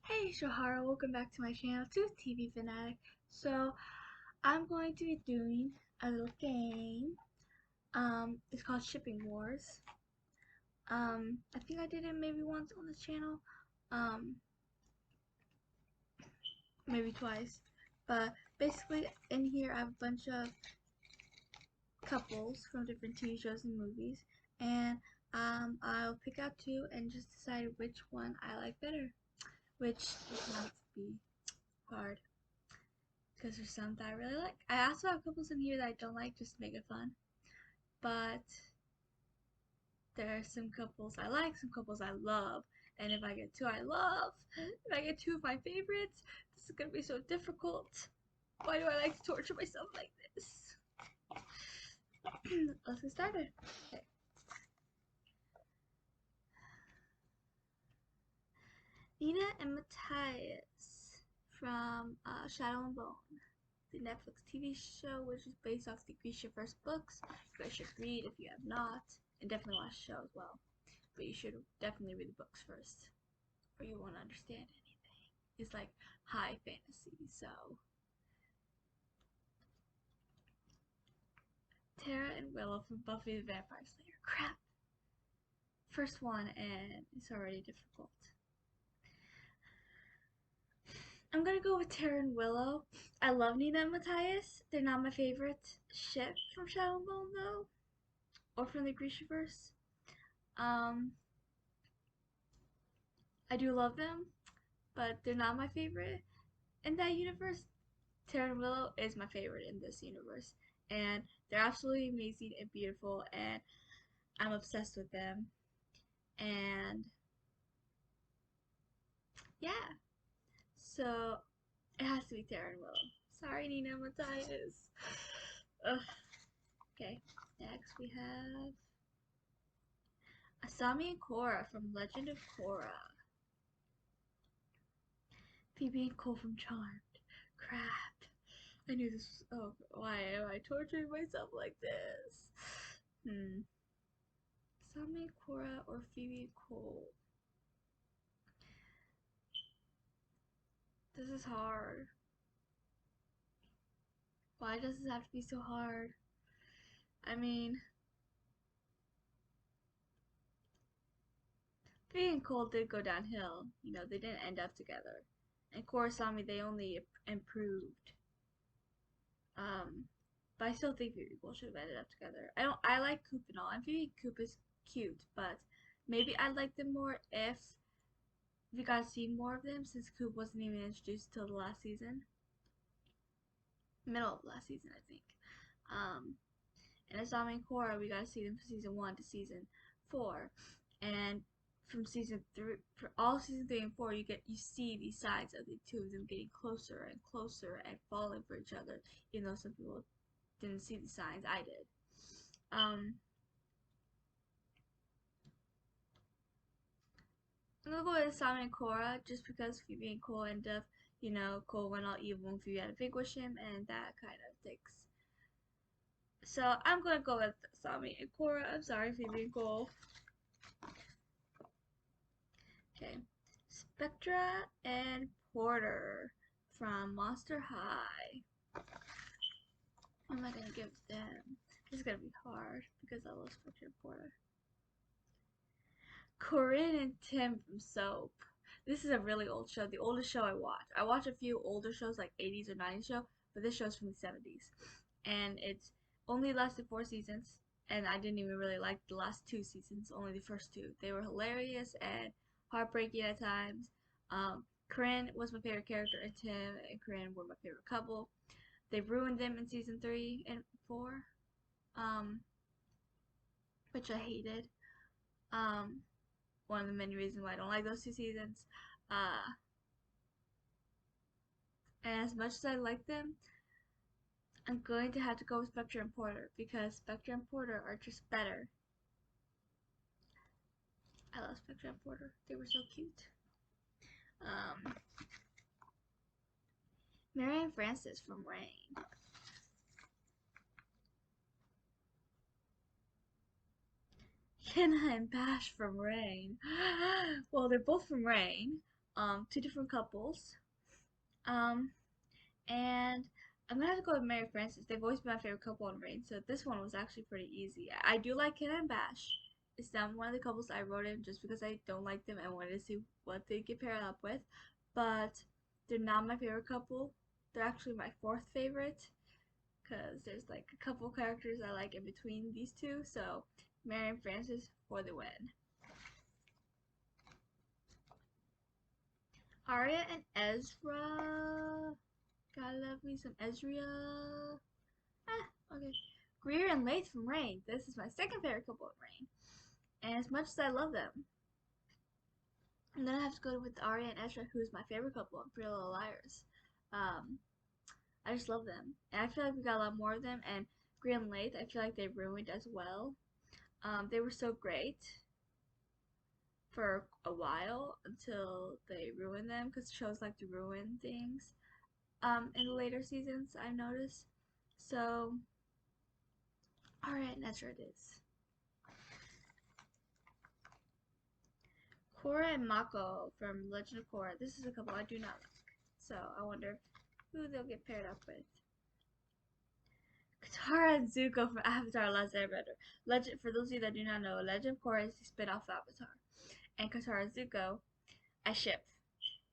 Hey Shahara, welcome back to my channel, to TV Fanatic. So, I'm going to be doing a little game. It's called Shipping Wars. I think I did it maybe once on this channel. Um, maybe twice. But basically, in here I have a bunch of couples from different TV shows and movies. And, I'll pick out two and just decide which one I like better. Which is not to be hard, because there's some that I really like. I also have couples in here that I don't like, just to make it fun. But there are some couples I like, some couples I love. And if I get two I love, if I get two of my favorites, this is gonna be so difficult. Why do I like to torture myself like this? Let's get started. Okay. Nina and Matthias from Shadow and Bone, the Netflix TV show, which is based off the Grishaverse books. You guys should read if you have not, and definitely watch the show as well. But you should definitely read the books first, or you won't understand anything. It's like high fantasy, so. Tara and Willow from Buffy the Vampire Slayer. Crap! First one, and it's already difficult. I'm gonna go with Tara and Willow. I love Nina and Matthias. They're not my favorite ship from Shadow and Bone, though, or from the Grishaverse. Um, I do love them, but they're not my favorite in that universe. Tara and Willow is my favorite in this universe, and they're absolutely amazing and beautiful, and I'm obsessed with them. And yeah, so it has to be Tara and Willow. Sorry, Nina Matthias. Ugh. Okay, next we have Asami and Korra from Legend of Korra. Phoebe and Cole from Charmed. Crap. I knew this was. Oh, why am I torturing myself like this? Asami and Korra or Phoebe and Cole? This is hard. Why does this have to be so hard? I mean, Phoebe and Cole did go downhill. You know, they didn't end up together. And Korrasami, they only improved. Um, but I still think Phoebe and Cole should have ended up together. I like Coop and all, and Phoebe and Coop is cute, but maybe I'd like them more if we got to see more of them, since Coop wasn't even introduced till the last season. Middle of last season, I think. Um, and Asami and Korra, we got to see them from season 1 to season 4. And from season 3, for all season 3 and 4, you see these sides of the two of them getting closer and closer and falling for each other, even though some people didn't see the signs. I did. I'm gonna go with Asami and Korra just because Phoebe and Cole end up, Cole went all evil and Phoebe had to vanquish him, and that kind of takes. So I'm gonna go with Asami and Korra. I'm sorry, Phoebe and Cole. Okay. Spectra and Porter from Monster High. What am I gonna give them? This is gonna be hard because I love Spectra and Porter. Corinne and Tim from Soap. This is a really old show, the oldest show I watch. I watch a few older shows like 80s or 90s show, but this show's from the 70s. And it's only lasted 4 seasons, and I didn't even really like the last 2 seasons, only the first two. They were hilarious and heartbreaking at times. Corinne was my favorite character, and Tim and Corinne were my favorite couple. They ruined them in season 3 and 4, um, which I hated. Um, One of the many reasons why I don't like those 2 seasons. Uh, and as much as I like them, I'm going to have to go with Spectre and Porter because Spectre and Porter are just better. I love Spectre and Porter. They were so cute. Um, Mary and Francis from Rain. Kenna and Bash from Rain. Well, they're both from Rain. two different couples. Um, and I'm gonna have to go with Mary Frances. They've always been my favorite couple on Reign, so this one was actually pretty easy. I do like Ken and Bash. It's not one of the couples I wrote in just because I don't like them and wanted to see what they get paired up with. But they're not my favorite couple. They're actually my fourth favorite because there's like a couple characters I like in between these two. So Mary and Frances for the win. Arya and Ezra. Gotta love me some Ezra. Okay. Greer and Laith from Reign. This is my second favorite couple in Reign. And as much as I love them, I'm gonna have to go with Arya and Ezra, who's my favorite couple in Pretty Little Liars. Um, I just love them. And I feel like we got a lot more of them. And Greer and Laith, I feel like they ruined as well. They were so great for a while until they ruined them because shows like to ruin things. In the later seasons, I've noticed. So, Arya and Ezra it is. Korra and Mako from Legend of Korra. This is a couple I do not like. So I wonder who they'll get paired up with. Katara and Zuko from Avatar Last Airbender. Legend, for those of you that do not know, Legend of Korra is the spin-off of Avatar. And Katara and Zuko, I ship.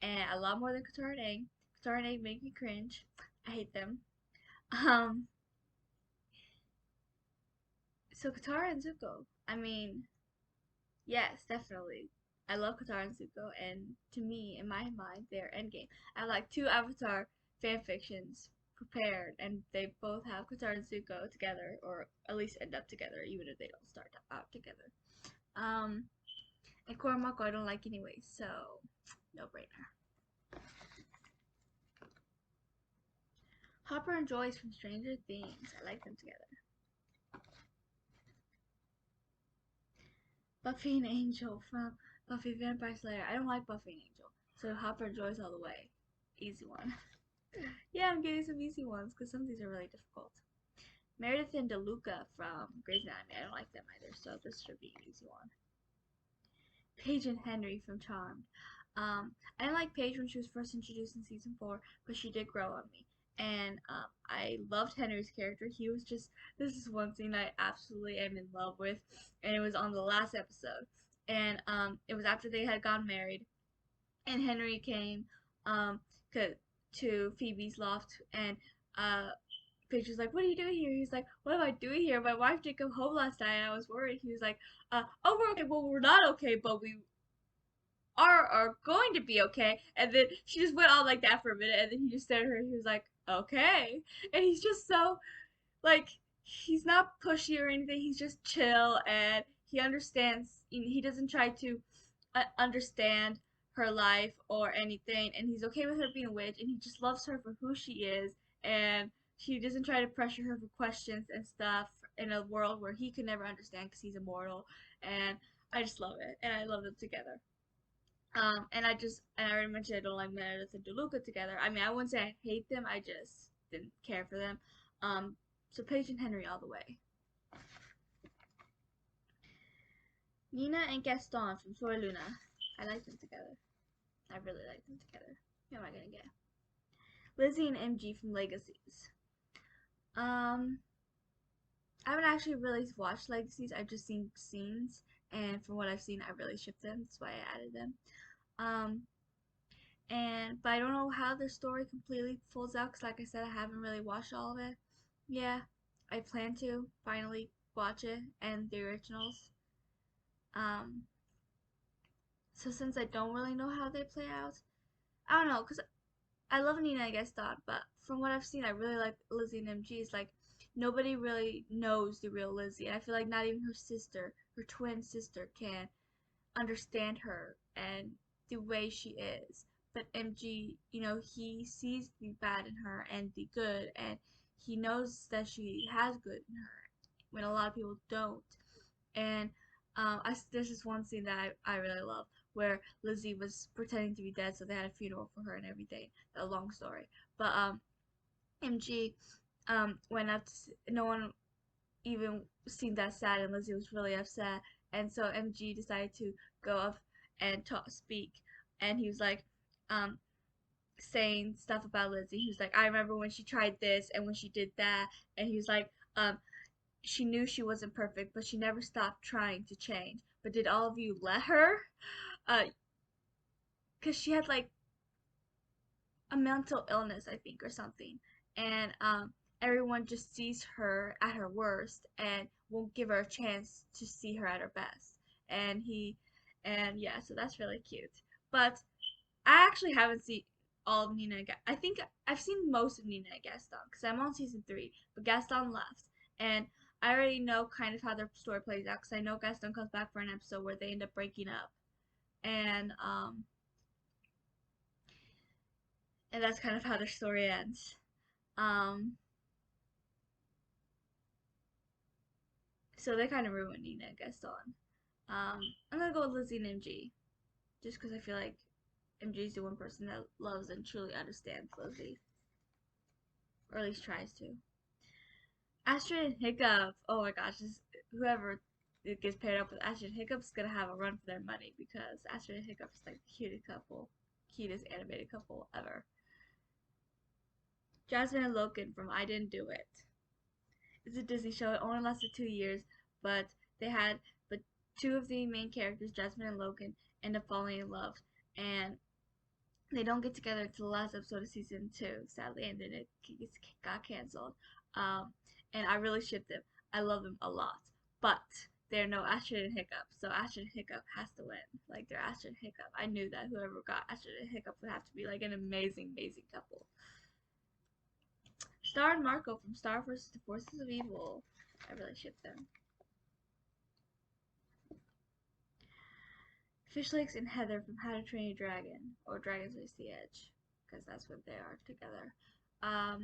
And a lot more than Katara and Aang. Katara and Aang make me cringe. I hate them. So Katara and Zuko. I mean, yes, definitely. I love Katara and Zuko, and to me, in my mind, they're endgame. I have like two Avatar fan fictions prepared, and they both have Katara and Zuko together, or at least end up together, even if they don't start out together. Um, and Korra Mako I don't like anyway, so no brainer. Hopper and Joyce from Stranger Things. I like them together. Buffy and Angel from Buffy Vampire Slayer. I don't like Buffy and Angel, so Hopper and Joyce all the way. Easy one. Yeah, I'm getting some easy ones because some of these are really difficult. Meredith and DeLuca from Grey's Anatomy. I don't like them either, so this should be an easy one. Paige and Henry from Charmed. I didn't like Paige when she was first introduced in season 4, but she did grow on me. And I loved Henry's character. He was just, this is one scene I absolutely am in love with, and it was on the last episode. And it was after they had gotten married, and Henry came um, to Phoebe's loft, and Paige was like, "What are you doing here?" He's like, "What am I doing here? My wife didn't come home last night, and I was worried." He was like, "Oh, we're okay. Well, we're not okay, but we are going to be okay." And then she just went on like that for a minute, and then he just stared at her. And he was like, "Okay," and he's just so like he's not pushy or anything. He's just chill, and he understands. He doesn't try to understand her life or anything, and he's okay with her being a witch, and he just loves her for who she is, and he doesn't try to pressure her for questions and stuff in a world where he could never understand because he's immortal, and I just love it, and I love them together. And I already mentioned I don't like Meredith and DeLuca together. I mean, I wouldn't say I hate them, I just didn't care for them. Um, so Paige and Henry all the way. Nina and Gaston from Soy Luna. I like them together. I really like them together. Who am I gonna get? Lizzie and MG from Legacies. Um, I haven't actually really watched Legacies. I've just seen scenes, and from what I've seen, I really ship them. That's why I added them. Um, but I don't know how their story completely folds out because, like I said, I haven't really watched all of it. Yeah, I plan to finally watch it and the originals. Um, so since I don't really know how they play out, I don't know because I love Nina and Gaston, but from what I've seen, I really like Lizzie and MG. It's like nobody really knows the real Lizzie, and I feel like not even her sister, her twin sister, can understand her and the way she is. But MG, he sees the bad in her and the good, and he knows that she has good in her when a lot of people don't. And there's this one scene that I really love where Lizzie was pretending to be dead, so they had a funeral for her and everything. A long story, but MG went up. No one even seemed that sad, and Lizzie was really upset. And so MG decided to go up and speak, and he was like, um saying stuff about Lizzie. He was like, I remember when she tried this and when she did that, and he was like, she knew she wasn't perfect, but she never stopped trying to change. But did all of you let her? Uh, Cause she had like a mental illness, I think, or something, and everyone just sees her at her worst and won't give her a chance to see her at her best. And yeah, so that's really cute. But I actually haven't seen all of Nina. I think I've seen most of Nina and Gaston because I'm on season 3, but Gaston left, and I already know kind of how their story plays out because I know Gaston comes back for an episode where they end up breaking up, and um, and that's kind of how their story ends. Um, so they kind of ruined Nina and Gaston. I'm gonna go with Lizzie and MG just because I feel like MG is the one person that loves and truly understands Lizzie, or at least tries to. Astrid and Hiccup. Oh my gosh, whoever it gets paired up with Astrid and Hiccup's gonna have a run for their money because Astrid and Hiccup is like the cutest animated couple ever. Jasmine and Logan from I Didn't Do It. It's a Disney show. It only lasted 2 years, but they had but two of the main characters, Jasmine and Logan, end up falling in love, and they don't get together until the last episode of season 2, sadly, and then it got canceled. Um, and I really ship them. I love them a lot, but they're no Astrid and Hiccup, so Astrid and Hiccup has to win. Like they're Astrid and Hiccup. I knew that whoever got Astrid and Hiccup would have to be like an amazing, amazing couple. Star and Marco from Star vs. the Forces of Evil. I really ship them. Fishlegs and Heather from How to Train Your Dragon, or Dragon's Race the Edge, because that's what they are together. I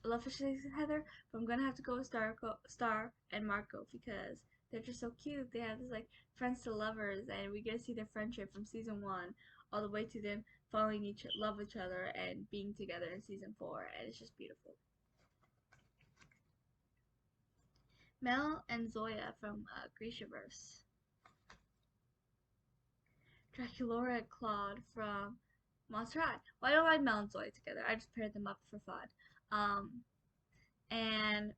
love Fishlegs and Heather, but I'm gonna have to go with Star and Marco because they're just so cute. They have this like friends to lovers, and we get to see their friendship from season 1 all the way to them falling love each other and being together in season 4, and it's just beautiful. Mel and Zoya from Grishaverse. Draculaura and Claude from Monster High. Well, I don't like Mel and Zoya together. I just paired them up for fun. And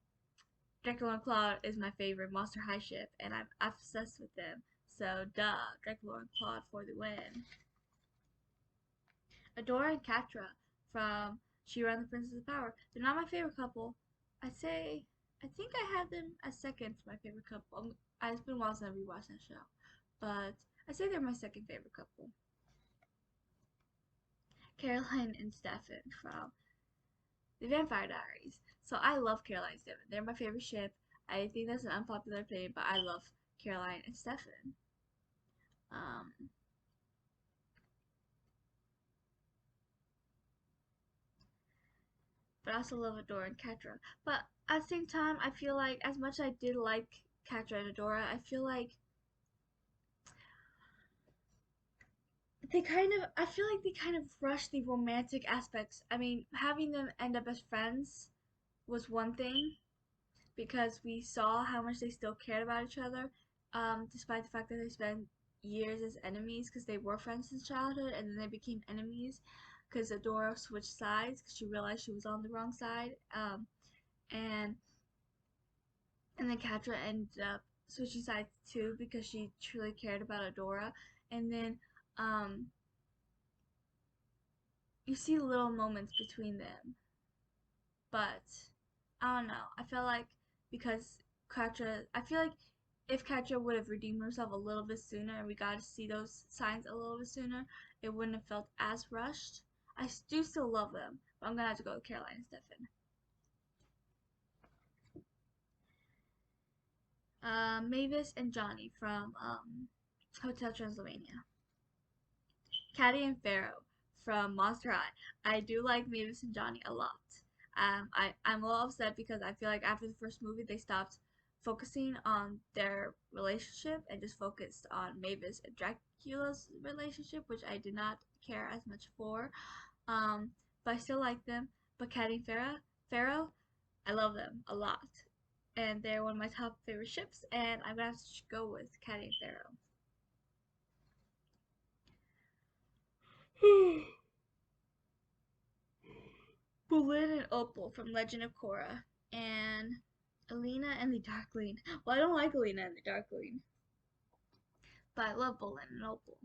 Dracula and Claude is my favorite Monster High ship, and I'm obsessed with them. So, duh, Dracula and Claude for the win. Adora and Catra from She-Ra and the Princess of Power. They're not my favorite couple. I think I have them as second for my favorite couple. It's been a while since I rewatched that show, but I say they're my second favorite couple. Caroline and Stefan from The Vampire Diaries. So I love Caroline and Stefan. They're my favorite ship. I think that's an unpopular opinion, but I love Caroline and Stefan. Um, but I also love Adora and Catra. But at the same time, I feel like as much as I did like Catra and Adora, I feel like I feel like they kind of rushed the romantic aspects. I mean, having them end up as friends was one thing, because we saw how much they still cared about each other, despite the fact that they spent years as enemies because they were friends since childhood and then they became enemies because Adora switched sides because she realized she was on the wrong side. And and then Catra ended up switching sides too because she truly cared about Adora. And then um, you see little moments between them, but I don't know. I feel like because I feel like if Catra would have redeemed herself a little bit sooner and we got to see those signs a little bit sooner, it wouldn't have felt as rushed. I do still love them, but I'm gonna have to go with Caroline and Stefan. Mavis and Johnny from Hotel Transylvania. Caddy and Pharaoh from Monster High. I do like Mavis and Johnny a lot. I'm a little upset because I feel like after the first movie they stopped focusing on their relationship and just focused on Mavis and Dracula's relationship, which I did not care as much for. But I still like them. But Caddy and Pharaoh, I love them a lot. And they're one of my top favorite ships, and I'm gonna have to go with Caddy and Pharaoh. Bolin and Opal from Legend of Korra, and Alina and the Darkling. Well, I don't like Alina and the Darkling, but I love Bolin and Opal.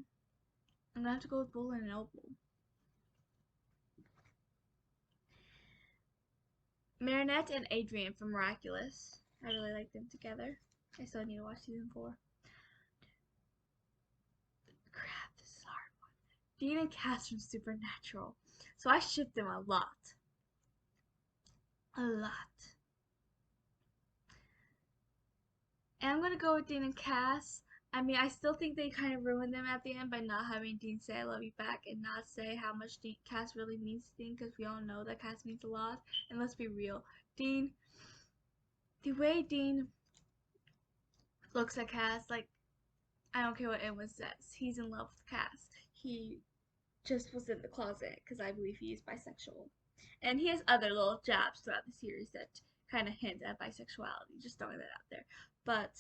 I'm gonna have to go with Bolin and Opal. Marinette and Adrien from Miraculous. I really like them together. I still need to watch season 4. Crap, this is a hard one. Dean and Cass from Supernatural. So I ship them a lot. A lot. And I'm gonna go with Dean and Cass. I mean, I still think they kind of ruined them at the end by not having Dean say "I love you" back and not say how much Cass really means to Dean, because we all know that Cass means a lot. And let's be real, Dean, the way Dean looks at Cass, like, I don't care what anyone says, he's in love with Cass. He just was in the closet because I believe he is bisexual. And he has other little jabs throughout the series that kind of hint at bisexuality, just throwing that out there. But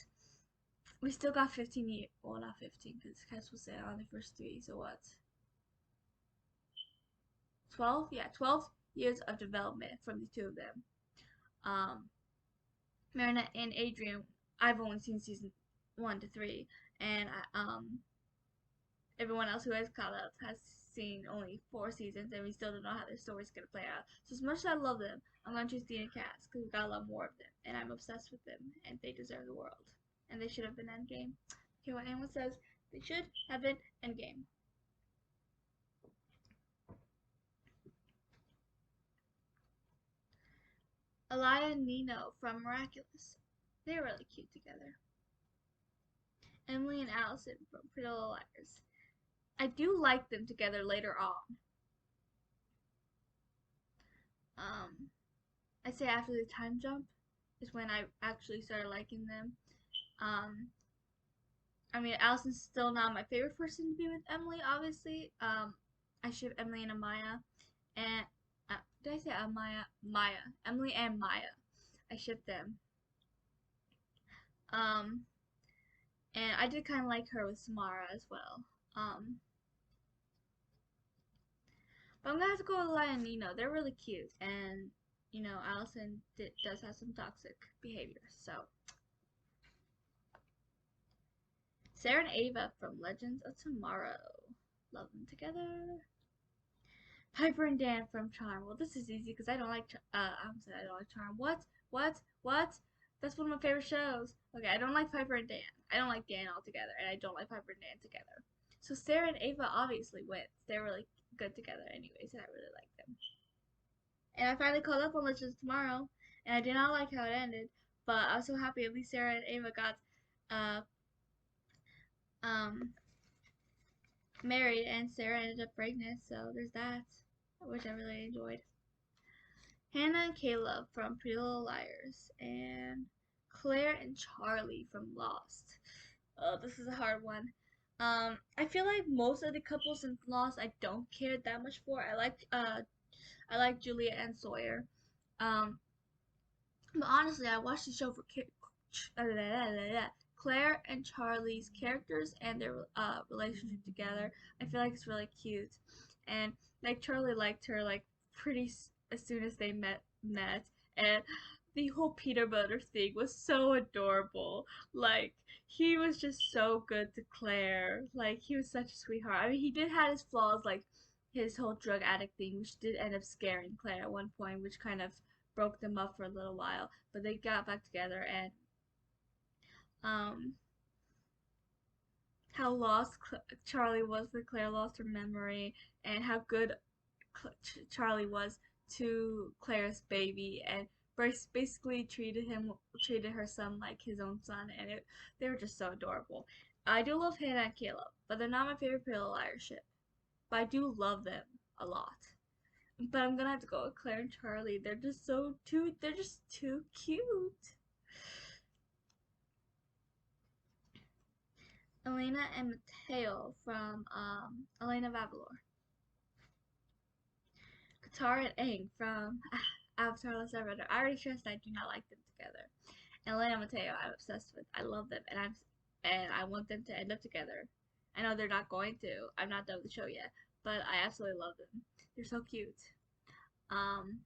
we still got 15 years. Well, not 15, because Cass was there on the first 3, so what? 12? Yeah, 12 years of development from the two of them. Marinette and Adrien, I've only seen season 1 to 3, and everyone else who has caught up has seen only 4 seasons, and we still don't know how their story's gonna play out. So as much as I love them, I'm gonna choose Dean and Cass because we got a lot more of them, and I'm obsessed with them, and they deserve the world, and they should have been Endgame. Hear what anyone says? They should have been Endgame. Elia and Nino from Miraculous. They're really cute together. Emily and Allison from Pretty Little Liars. I do like them together later on. I'd say after the time jump is when I actually started liking them. I mean, Allison's still not my favorite person to be with Emily, obviously. I ship Emily and Amaya. And, did I say Amaya? Maya. Emily and Maya. I ship them. And I did kind of like her with Samara as well. But I'm gonna have to go with Elia and Nino. They're really cute, and you know, Allison does have some toxic behavior. So, Sarah and Ava from Legends of Tomorrow. Love them together. Piper and Dan from Charm. Well, this is easy because I don't like. I'm sorry, I don't like Charm. What? What? What? That's one of my favorite shows. Okay, I don't like Piper and Dan. I don't like Dan altogether, and I don't like Piper and Dan together. So Sarah and Ava obviously wins. They're really good together, anyways, and I really like them. And I finally caught up on Legends Tomorrow, and I did not like how it ended, but I was so happy at least Sarah and Ava got uh um married, and Sarah ended up pregnant, so there's that, which I really enjoyed. Hannah and Caleb from Pretty Little Liars, and Claire and Charlie from Lost. Oh, this is a hard one. I feel like most of the couples in Lost I don't care that much for. I like Julia and Sawyer. Um, but honestly, I watched the show for Claire and Charlie's characters and their relationship together. I feel like it's really cute, and like Charlie liked her like pretty as soon as they met, and the whole Peter Butter thing was so adorable. Like he was just so good to Claire. Like he was such a sweetheart. I mean, he did have his flaws, like his whole drug addict thing, which did end up scaring Claire at one point, which kind of broke them up for a little while. But they got back together, and um, how lost Charlie was when Claire lost her memory, and how good Charlie was to Claire's baby, and basically treated her son like his own son, and they were just so adorable. I do love Hannah and Caleb, but they're not my favorite Pretty Little Liars ship. But I do love them a lot. But I'm gonna have to go with Claire and Charlie. They're just too cute. Elena and Mateo from Elena of Avalor. Katara and Aang from Avatar: Last Airbender. I already stressed I do not like them together. And Elena and Mateo, I'm obsessed with. I love them, and I want them to end up together. I know they're not going to. I'm not done with the show yet, but I absolutely love them. They're so cute. Um,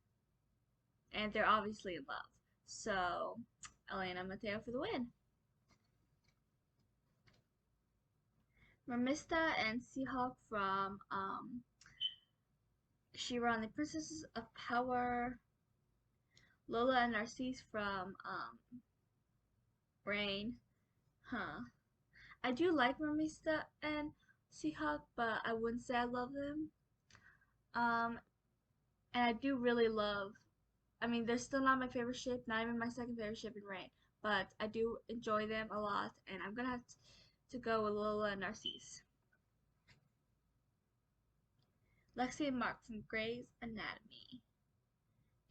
and they're obviously in love. So, Elena Mateo for the win. Mermista and Seahawk from She-Ra and the Princesses of Power. Lola and Narcisse from Rain. Huh. I do like Mermista and Seahawk, but I wouldn't say I love them. Um, and I do really love. I mean, they're still not my favorite ship, not even my second favorite ship in Rain, but I do enjoy them a lot, and I'm gonna have to go with Lola and Narcisse. Lexi and Mark from Grey's Anatomy,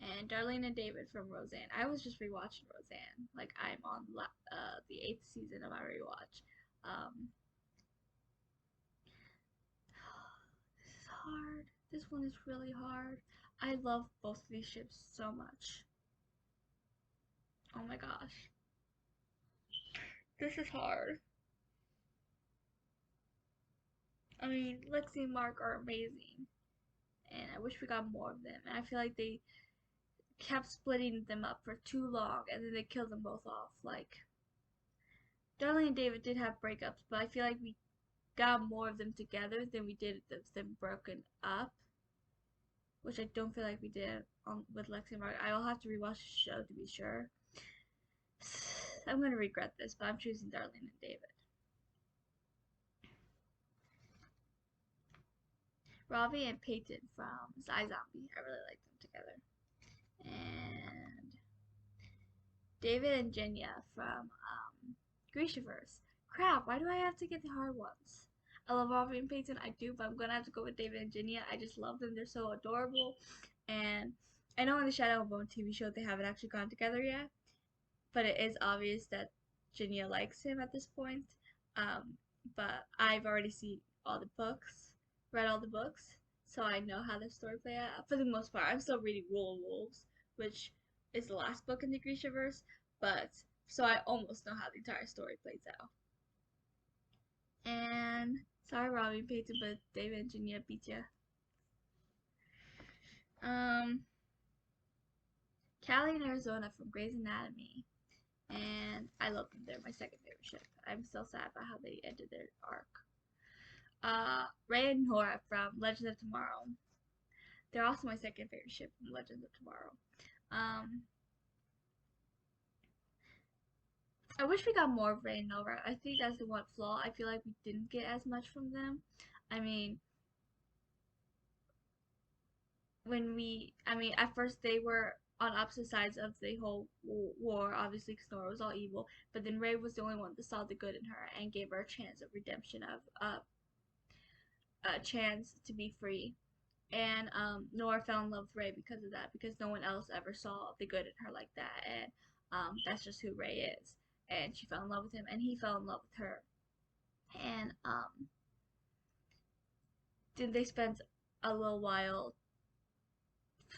and Darlene and David from Roseanne. I was just rewatching Roseanne, like I'm on the 8th season of my rewatch. Um, this is hard. This one is really hard. I love both of these ships so much. Oh my gosh. This is hard. I mean, Lexi and Mark are amazing, and I wish we got more of them. And I feel like they kept splitting them up for too long, and then they killed them both off. Like, Darlene and David did have breakups, but I feel like we got more of them together than we did them broken up, which I don't feel like we did with Lexi and Mark. I'll have to rewatch the show to be sure. I'm gonna regret this, but I'm choosing Darlene and David. Ravi and Peyton from iZombie. I really like them together. And David and Jenya from Grishaverse. Crap, why do I have to get the hard ones? I love Ravi and Peyton, I do, but I'm gonna have to go with David and Jenya. I just love them. They're so adorable. And I know in the Shadow and Bone TV show they haven't actually gone together yet, but it is obvious that Jenya likes him at this point. Um, but I've already seen all the books, read all the books, so I know how the story plays out. For the most part, I'm still reading Rule of Wolves, which is the last book in the Grishaverse, but so I almost know how the entire story plays out. And sorry, Robbie and Peyton, but David and Jenya beat ya. Callie and Arizona from Grey's Anatomy, and I love them. They're my second favorite ship. I'm still sad about how they ended their arc. Ray and Nora from Legends of Tomorrow. They're also my second favorite ship from Legends of Tomorrow. I wish we got more of Ray and Nora. I think that's the one flaw. I feel like we didn't get as much from them. I mean, at first they were on opposite sides of the whole war, obviously, because Nora was all evil. But then Ray was the only one that saw the good in her and gave her a chance of redemption, of a chance to be free. And Nora fell in love with Ray because of that, because no one else ever saw the good in her like that, and that's just who Ray is. And she fell in love with him, and he fell in love with her. And then they spent a little while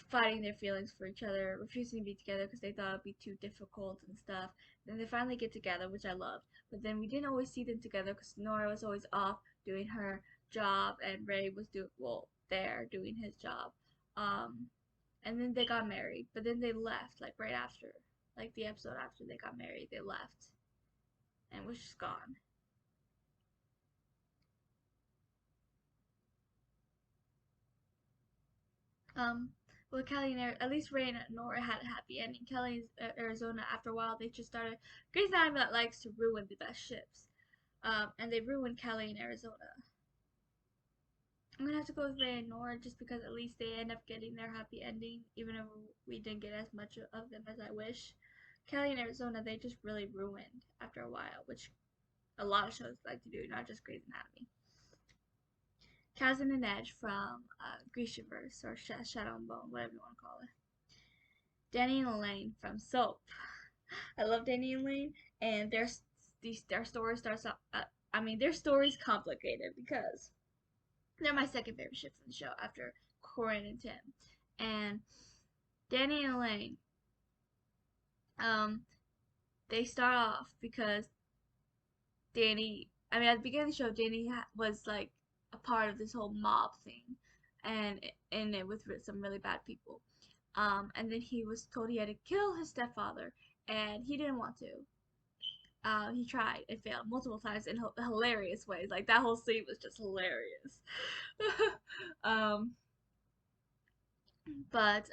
fighting their feelings for each other, refusing to be together because they thought it'd be too difficult and stuff. Then they finally get together, which I loved. But then we didn't always see them together because Nora was always off doing her job and Ray was there doing his job. And then they got married, but then they left like right after, like the episode after they got married, they left and was just gone. Well, Kelly and at least Ray and Nora had a happy ending. Kelly's Arizona, after a while, they just started. Grey's Anatomy that likes to ruin the best ships, and they ruined Kelly and Arizona. I'm gonna have to go with Ray and Nora just because at least they end up getting their happy ending, even if we didn't get as much of them as I wish. Kelly and Arizona, they just really ruined after a while, which a lot of shows like to do, not just Grey's Anatomy. Kazan and Edge from Grishaverse or Shadow and Bone, whatever you want to call it. Danny and Elaine from Soap. I love Danny and Elaine, and their story starts out. Their story's complicated because they're my second favorite ship from the show after Corin and Tim. And Danny and Elaine, they start off because Danny. At the beginning of the show, Danny was like a part of this whole mob thing, and in it with some really bad people. And then he was told he had to kill his stepfather, and he didn't want to. He tried and failed multiple times in hilarious ways. Like that whole scene was just hilarious. um, but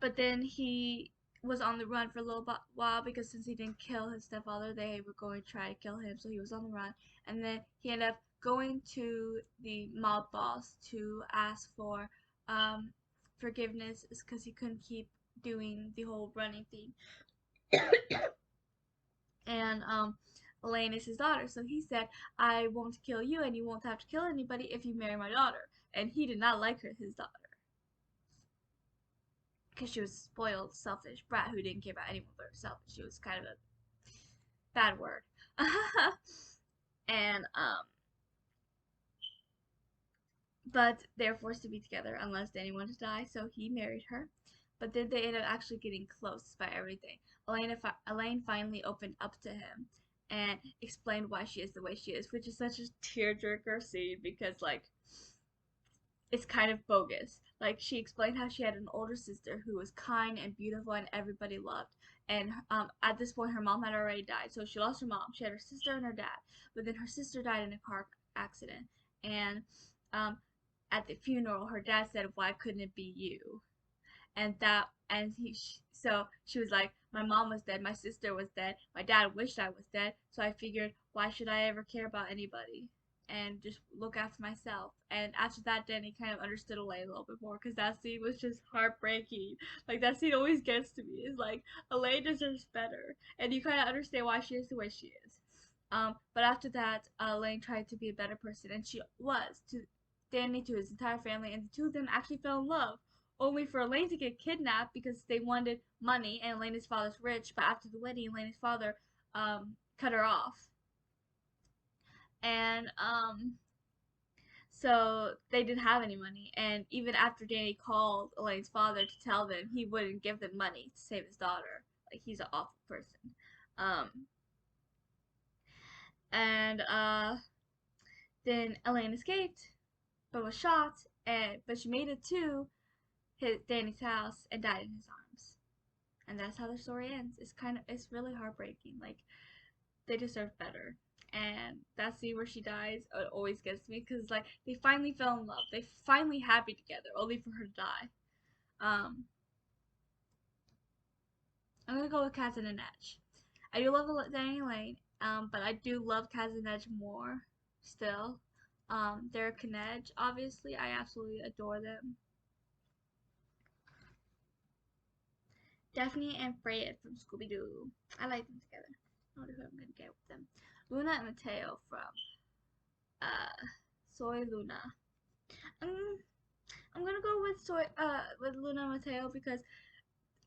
but then he was on the run for a little while because since he didn't kill his stepfather, they were going to try to kill him. So he was on the run, and then he ended up going to the mob boss to ask for um, forgiveness because he couldn't keep doing the whole running thing. And Elaine is his daughter, so he said, "I won't kill you, and you won't have to kill anybody if you marry my daughter." And he did not like his daughter because she was a spoiled, selfish brat who didn't care about anyone but herself. She was kind of a bad word. And but they're forced to be together unless Danny wanted to die, so he married her. But then they ended up actually getting close by everything. Elaine finally opened up to him and explained why she is the way she is, which is such a tearjerker scene because like it's kind of bogus. Like she explained how she had an older sister who was kind and beautiful and everybody loved. And at this point, her mom had already died, so she lost her mom. She had her sister and her dad, but then her sister died in a car accident. And um, at the funeral, her dad said, "Why couldn't it be you?" So she was like, "My mom was dead, my sister was dead, my dad wished I was dead, so I figured, why should I ever care about anybody and just look after myself." And after that, Danny kind of understood Elaine a little bit more because that scene was just heartbreaking. Like that scene always gets to me. It's like Elaine deserves better, and you kind of understand why she is the way she is. But after that, Elaine tried to be a better person, and she was to Danny, to his entire family, and the two of them actually fell in love, only for Elaine to get kidnapped because they wanted money, and Elena's father's rich. But after the wedding, Elena's father cut her off, and so they didn't have any money. And even after Danny called Elaine's father to tell them, he wouldn't give them money to save his daughter. Like he's an awful person. Um, and then Elaine escaped, but was shot, and but she made it to Danny's house and died in his arms. And that's how the story ends. It's really heartbreaking. Like they deserve better. And that scene where she dies, it always gets me because like they finally fell in love. They finally happy together, only for her to die. Um, I'm gonna go with Kaz and Edge. I do love Danny Lane, but I do love Kaz and Edge more still. Derek and Edge, obviously, I absolutely adore them. Daphne and Fred from Scooby Doo. I like them together. I wonder who I'm gonna get with them. Luna and Mateo from Soy Luna. Um, I'm gonna go with with Luna and Mateo because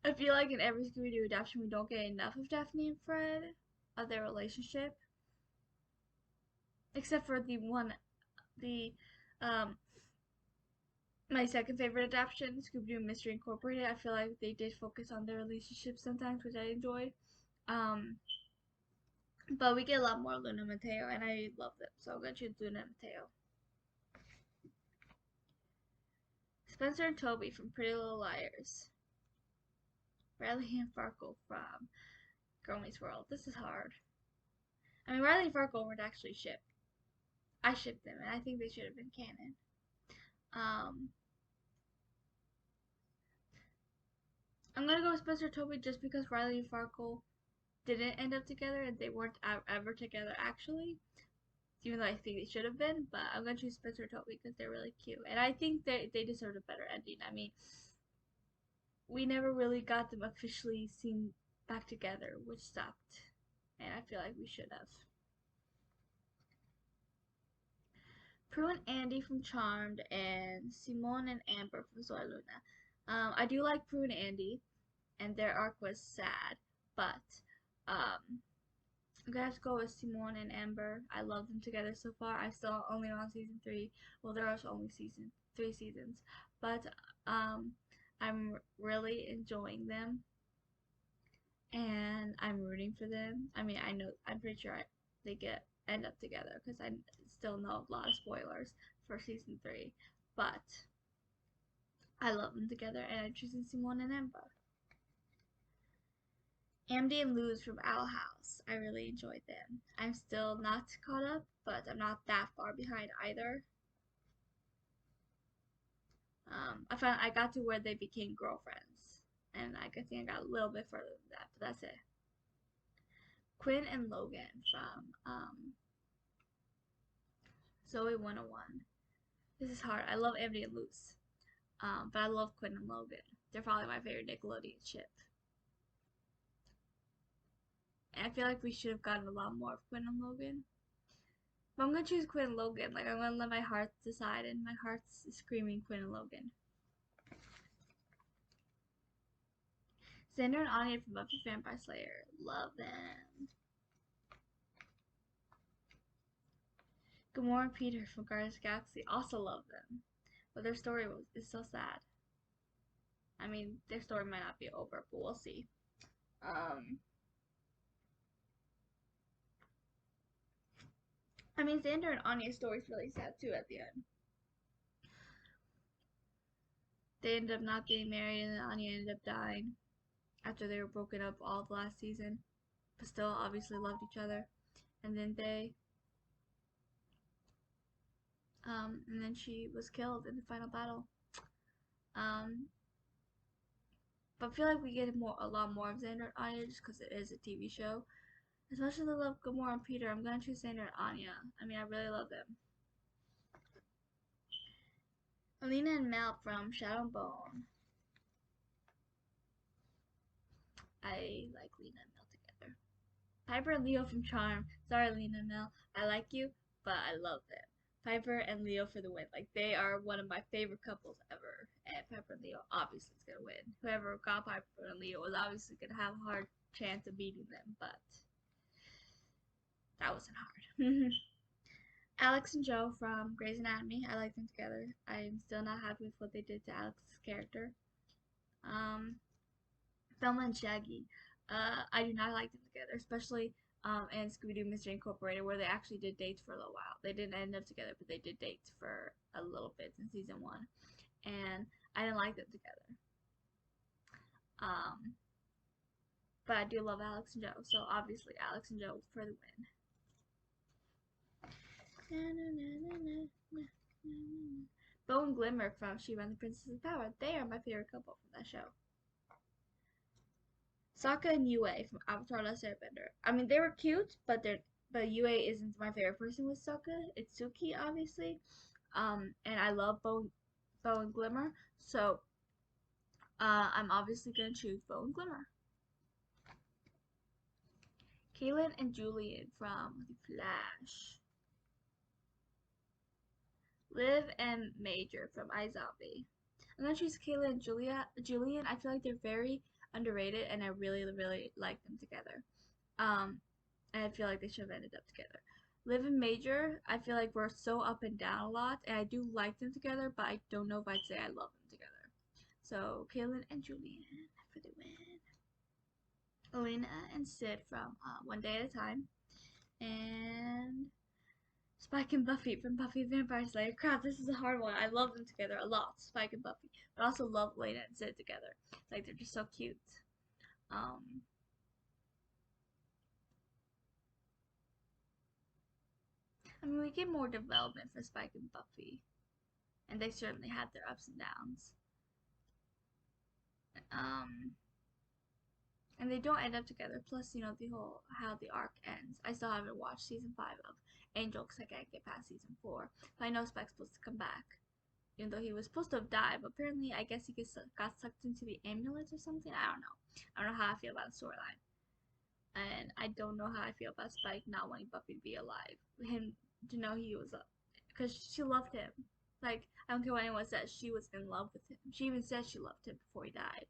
I feel like in every Scooby Doo adaptation we don't get enough of Daphne and Fred of their relationship, except for the um my second favorite adaptation, Scooby Doo Mystery Incorporated. I feel like they did focus on their relationship sometimes, which I enjoyed. Um, but we get a lot more Luna and Mateo, and I love them, so I'm gonna choose Luna and Mateo. Spencer and Toby from Pretty Little Liars. Riley and Farkle from Girl Meets World. This is hard. I mean, Riley and Farkle weren't actually shipped. I shipped them, and I think they should have been canon. Um, I'm gonna go with Spencer and Toby just because Riley and Farkle didn't end up together, and they weren't ever together actually. Even though I think they should have been, but I'm gonna choose Spencer and Toby because they're really cute, and I think they deserved a better ending. I mean, we never really got them officially seen back together, which sucked, and I feel like we should have. Prue and Andy from Charmed, and Simone and Amber from Zoe Luna. I do like Prue and Andy, and their arc was sad, but I'm gonna have to go with Simone and Amber. I love them together so far. I'm still only on season 3. Well, there are only 3 seasons, but I'm really enjoying them, and I'm rooting for them. I mean, I'm pretty sure they end up together because I still know a lot of spoilers for season 3. But I love them together, and I'm choosing Simone and Amber. Amity and Luz from Owl House. I really enjoyed them. I'm still not caught up, but I'm not that far behind either. I got to where they became girlfriends, and I think I got a little bit further than that, but that's it. Quinn and Logan from Zoe 101. This is hard. I love Amity and Luz, but I love Quinn and Logan. They're probably my favorite Nickelodeon ship. And I feel like we should have gotten a lot more of Quinn and Logan. But I'm gonna choose Quinn and Logan. Like, I'm gonna let my heart decide, and my heart's screaming Quinn and Logan. Xander and Anya from Buffy Vampire Slayer. Love them. Gamora and Peter from Guardians of the Galaxy. Also love them. But their story is so sad. I mean, their story might not be over, but we'll see. I mean, Xander and Anya's story is really sad too at the end. They ended up not being married, and then Anya ended up dying after they were broken up all of last season, but still obviously loved each other. And then and then she was killed in the final battle. But I feel like we get a lot more of Xander and Anya just because it is a TV show. As much as I love Gamora and Peter, I'm gonna choose Xander and Anya. I mean, I really love them. Alina and Mel from Shadow and Bone. I like Lena and Mel together. Piper and Leo from Charm. Sorry, Lena and Mel. I like you, but I love them. Piper and Leo for the win. Like, they are one of my favorite couples ever. And Piper and Leo obviously is going to win. Whoever got Piper and Leo was obviously going to have a hard chance of beating them, but that wasn't hard. Alex and Joe from Grey's Anatomy. I like them together. I'm still not happy with what they did to Alex's character. Thelma and Shaggy. I do not like them together, especially in Scooby-Doo Mystery Incorporated, where they actually did dates for a little while. They didn't end up together, but they did dates for a little bit in season 1, and I didn't like them together. But I do love Alex and Joe, so obviously Alex and Joe for the win. Bo and Glimmer from She-Ra and the Princess of Power. They are my favorite couple from that show. Sokka and Yue from Avatar: The Last Airbender. I mean, they were cute, but Yue isn't my favorite person with Sokka. It's Suki, obviously. And I love Bo and Glimmer, so I'm obviously gonna choose Bo and Glimmer. Kaylin and Julian from The Flash. Liv and Major from iZombie. I'm gonna choose Kayla and Julian. I feel like they're very underrated, and I really, really like them together. And I feel like they should have ended up together. Liv and Major, I feel like we're so up and down a lot, and I do like them together, but I don't know if I'd say I love them together. So Kaylin and Julian for the win. Elena and Sid from One Day at a Time, and Spike and Buffy from Buffy the Vampire Slayer. Crap, this is a hard one. I love them together a lot, Spike and Buffy. But I also love Lena and Sid together. Like, they're just so cute. I mean, we get more development for Spike and Buffy. And they certainly had their ups and downs. And they don't end up together. Plus, you know, the whole how the arc ends. I still haven't watched season 5 of Angel because I can't get past season 4. But I know Spike's supposed to come back, even though he was supposed to have died. But apparently, I guess he got sucked into the amulet or something. I don't know. I don't know how I feel about the storyline. And I don't know how I feel about Spike not wanting Buffy to be alive. Him to know he was up, because she loved him. Like, I don't care what anyone says, she was in love with him. She even said she loved him before he died.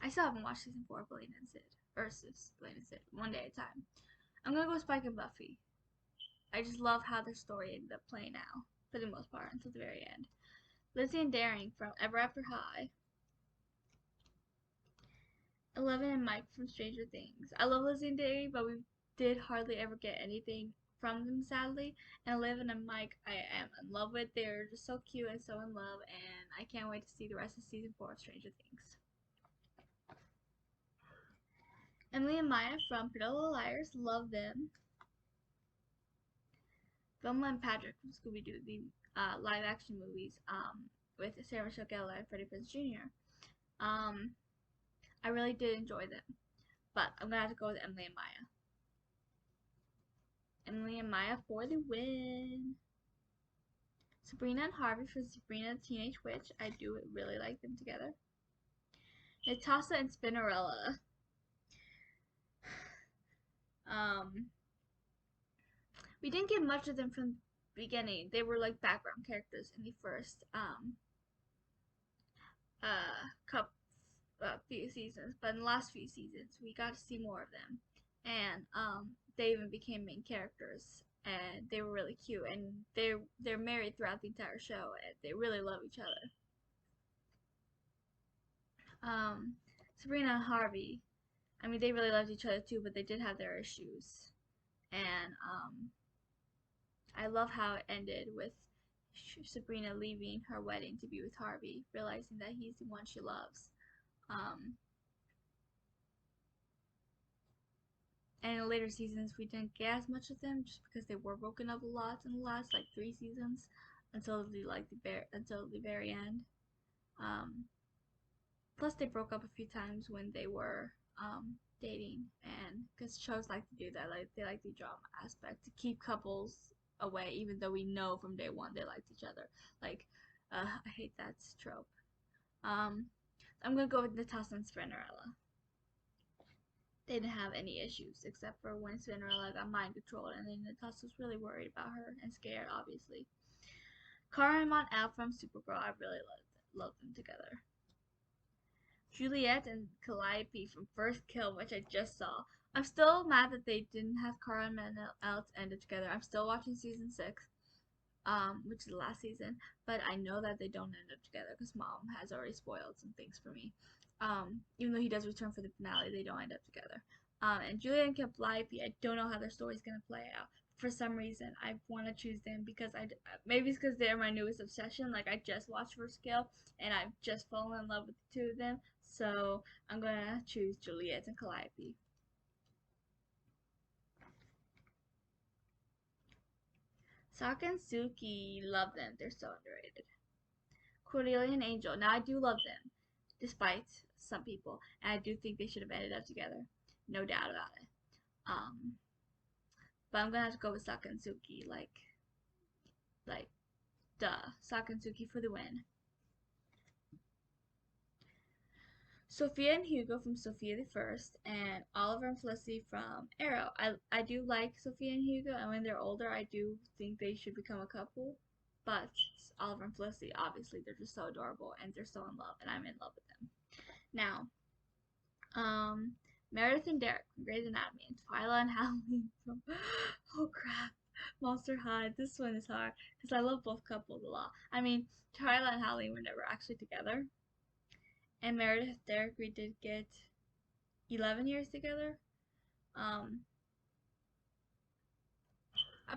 I still haven't watched season 4 of Blaine and Sid. Ursus, Blaine and Sid. One day at a time. I'm gonna go Spike and Buffy. I just love how their story ended up playing out, for the most part, until the very end. Lizzie and Daring from Ever After High. Eleven and Mike from Stranger Things. I love Lizzie and Daring, but we did hardly ever get anything from them, sadly. And Eleven and Mike, I am in love with. They're just so cute and so in love, and I can't wait to see the rest of season 4 of Stranger Things. Emily and Maya from Pretty Little Liars, love them. Velma and Patrick from Scooby Doo, the live action movies with Sarah Michelle Gellar and Freddie Prinze Jr. I really did enjoy them, but I'm gonna have to go with Emily and Maya. Emily and Maya for the win. Sabrina and Harvey for Sabrina the Teenage Witch. I do really like them together. Natasha and Spinnerella. We didn't get much of them from the beginning. They were like background characters in the first few seasons, but in the last few seasons we got to see more of them, and they even became main characters, and they were really cute, and they're married throughout the entire show, and they really love each other. Sabrina and Harvey, I mean, they really loved each other too, but they did have their issues, and I love how it ended with Sabrina leaving her wedding to be with Harvey, realizing that he's the one she loves. And in later seasons, we didn't get as much of them just because they were broken up a lot in the last like 3 seasons until the very end. Plus, they broke up a few times when they were dating, and because shows like to do that, like they like the drama aspect to keep couples away, even though we know from day one they liked each other. Like, I hate that trope. I'm gonna go with Natasha and Spinnerella. They didn't have any issues except for when Cinderella got mind controlled, and then Natasha was really worried about her and scared, obviously. Cara and Montel from Supergirl, I really love them together. Juliet and Calliope from First Kill, which I just saw. I'm still mad that they didn't have Cara and Montel ended together. I'm still watching season 6, which is the last season, but I know that they don't end up together because Mom has already spoiled some things for me. Even though he does return for the finale, they don't end up together. And Julia and Calliope, I don't know how their story's gonna play out. For some reason, I want to choose them because maybe it's because they're my newest obsession. Like I just watched First Kill and I've just fallen in love with the two of them. So I'm gonna choose Juliet and Calliope. Sokka and Suki, love them. They're so underrated. Cordelia and Angel. Now I do love them, despite some people, and I do think they should have ended up together, no doubt about it. But I'm gonna have to go with Sokka and Suki, like, duh, Sokka and Suki for the win. Sophia and Hugo from Sophia the First, and Oliver and Felicity from Arrow. I do like Sophia and Hugo, and when they're older, I do think they should become a couple. But Oliver and Felicity, obviously, they're just so adorable, and they're so in love, and I'm in love with them. Now, Meredith and Derek from Grey's Anatomy, and Twyla and Halloween from oh crap, Monster High. This one is hard because I love both couples a lot. I mean, Twyla and Halloween were never actually together, and Meredith and Derek, we did get 11 years together.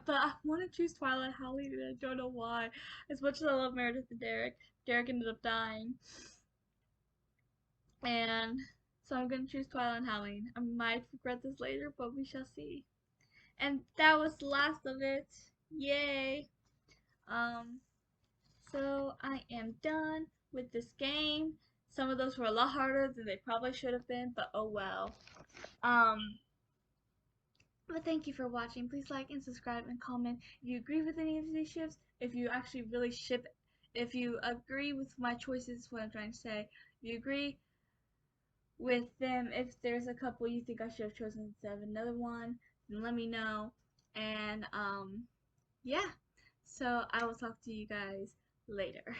But I want to choose Twyla and Halloween, and I don't know why. As much as I love Meredith and Derek, Derek ended up dying, and so I'm gonna choose Twyla and Halloween. I might regret this later, but we shall see. And that was the last of it. Yay! So I am done with this game. Some of those were a lot harder than they probably should have been, but oh well. But thank you for watching. Please like and subscribe and comment if you agree with any of these ships. If you actually really ship, if you agree with my choices, what I'm trying to say. If you agree with them, if there's a couple you think I should have chosen instead of another one, then let me know. And yeah, so I will talk to you guys later.